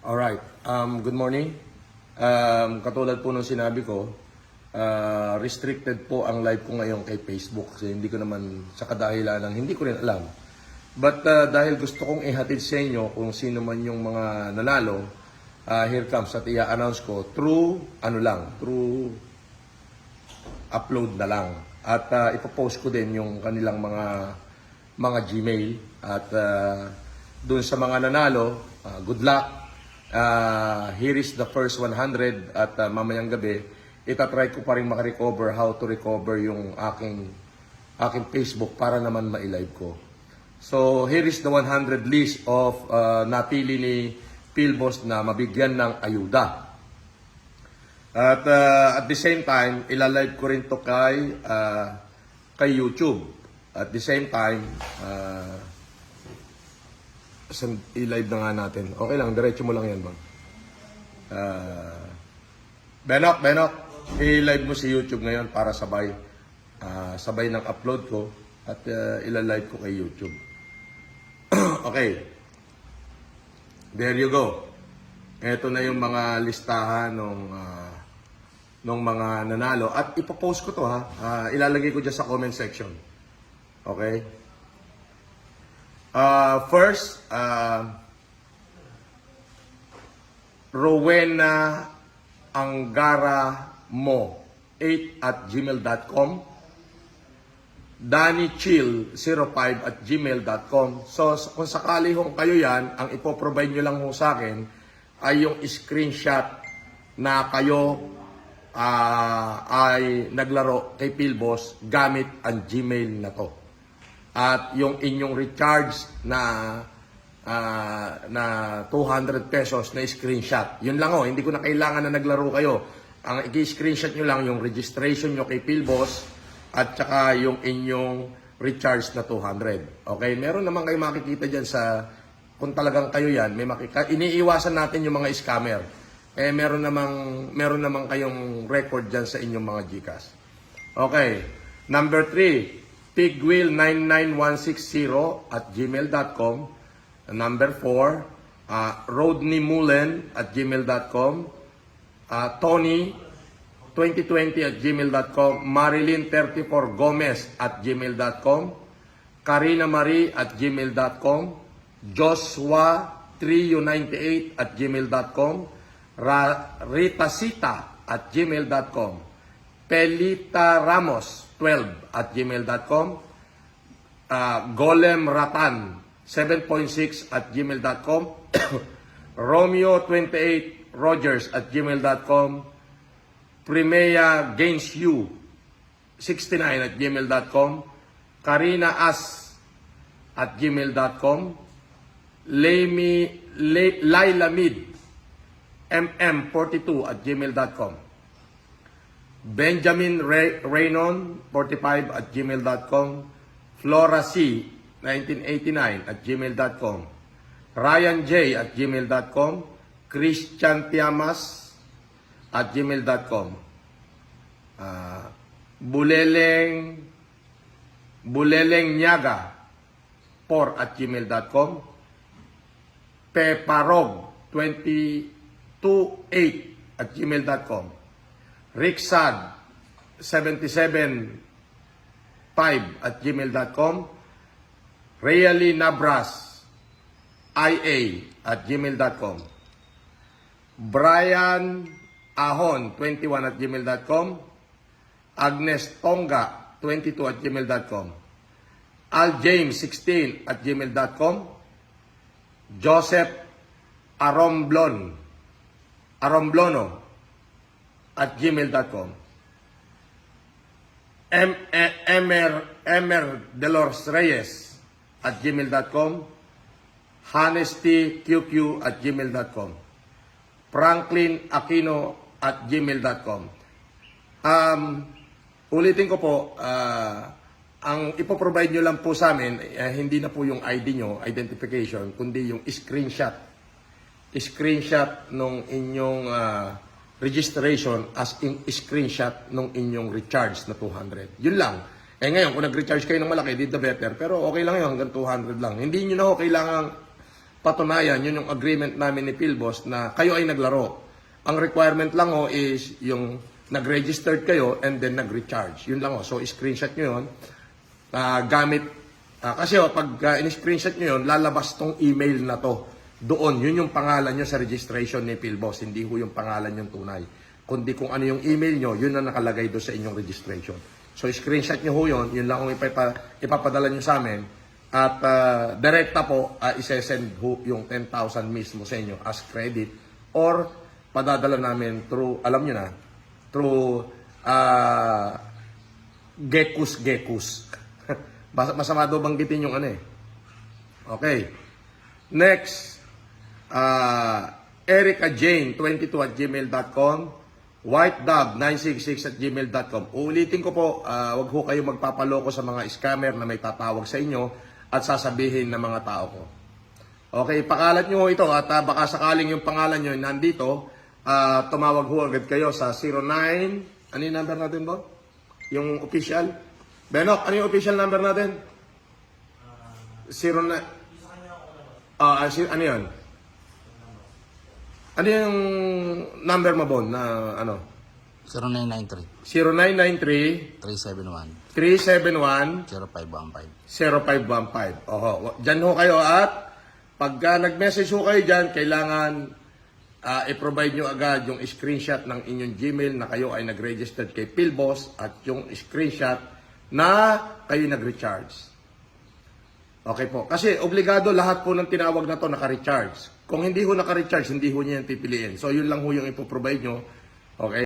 Alright, good morning. Katulad po nung sinabi ko, restricted po ang live ko ngayon kay Facebook kasi hindi ko naman sa kadahilan ng hindi ko rin alam. But dahil gusto kong ihatid sa inyo kung sino man yung mga nanalo, here comes at i-announce ko through upload na lang. At ipopost ko din yung kanilang mga Gmail at doon sa mga nanalo, good luck. Here is the first 100 at mamayang gabi, itatry ko pa rin makarecover how to recover yung aking Facebook para naman ma-live ko. So here is the 100 list of napili ni Philboss na mabigyan ng ayuda. At at the same time, ilalive ko rin to kay YouTube. At the same time, i-live na nga natin. Okay lang, diretso mo lang yan, bang. Benok, i-live mo si YouTube ngayon para sabay ng upload ko at ila-live ko kay YouTube. Okay. There you go. Ito na yung mga listahan nung mga nanalo. At ipopost ko to ha. Ilalagay ko dyan sa comment section. Okay? First, Rowena Angara Mo 8@gmail.com, Danny Chill 05@gmail.com. So kung sakali hong kayo yan, ang ipoprovide nyo lang ho sa akin ay yung screenshot na kayo ay naglaro kay Philboss gamit ang Gmail na to. At yung inyong recharge na 200 pesos na screenshot. Yun lang hindi ko na kailangan na naglaro kayo. Ang i-screenshot nyo lang yung registration nyo kay Philboss at saka yung inyong recharge na 200. Okay? Meron naman kayo makikita dyan kung talagang kayo yan, iniiwasan natin yung mga scammer. Meron namang kayong record dyan sa inyong mga GCash. Okay. Number 3. pigwill99160@gmail.com. Number 4, rodneymullen@gmail.com. Tony2020@gmail.com. Marilyn34gomez@gmail.com. karinamarie@gmail.com. Joshua3u98@gmail.com. ritasita@gmail.com. pelitaramos12@gmail.com. golemratan7.6@gmail.com. romeo28rogers@gmail.com. primeagainsyu69@gmail.com. karinaas@gmail.com. lailamid mm42@gmail.com. Benjamin Raynon 45@gmail.com. Flora C 1989@gmail.com. Ryan J @gmail.com. Christian Tiamas@gmail.com. Buleleng Nyaga 4@gmail.com. Peparog 228@gmail.com. Ricksad 775@gmail.com. Realy Nabras IA@gmail.com. Brian Ahon 21@gmail.com. Agnes Tonga 22@gmail.com. Al James 16@gmail.com. Joseph Arromblono@gmail.com. Emer Delors Reyes@gmail.com. HonestyQQ@gmail.com. Franklin Aquino@gmail.com. Ulitin ko po, ang ipoprovide nyo lang po sa amin, hindi na po yung ID nyo, identification, kundi yung screenshot nung inyong registration as in screenshot nung inyong recharge na 200. Yun lang. Ngayon, kung nag-recharge kayo ng malaki, did the better. Pero okay lang yun, hanggang 200 lang. Hindi nyo na ho kailangan patunayan, yun yung agreement namin ni Philbos na kayo ay naglaro. Ang requirement lang ho is yung nag-registered kayo and then nag-recharge. Yun lang ho. So, screenshot nyo yun. Gamit, kasi pag in-screenshot nyo yun, lalabas tong email na to. Doon, yun yung pangalan nyo sa registration ni Philbos. Hindi ho yung pangalan yung tunay. Kundi kung ano yung email nyo, yun ang nakalagay doon sa inyong registration. So, screenshot nyo ho yun lang ang ipapadala nyo sa amin. At direkta po, isesend ho yung 10,000 mismo sa inyo as credit or padadala namin through, alam nyo na, through Gekus. Masama daw banggitin yung ano eh. Okay. Next, Erica Jane 22@gmail.com, whitedog966@gmail.com. Uulitin ko po, wag ho kayo magpapaloko sa mga scammer na may tatawag sa inyo at sasabihin ng mga tao ko. Okay, pakalat nyo ito at baka sakaling yung pangalan nyo nandito, tumawag ho agad kayo sa 09, ano yung number natin po? Yung official? Benok, ano yung official number natin? 09, ano yun? Ano yung number mo, Bon, na ano? 0993 0993 371 371 0515. 0515. Oho, dyan ho kayo at pagka nag-message ho kayo dyan, kailangan i-provide nyo agad yung screenshot ng inyong Gmail na kayo ay nag-registered kay Philbos at yung screenshot na kayo nag-recharge. Okay po. Kasi obligado lahat po ng tinawag na to naka-recharge. Kung hindi ho naka-recharge, hindi ho niya yan pipiliin. So yun lang ho yung ipoprovide nyo. Okay.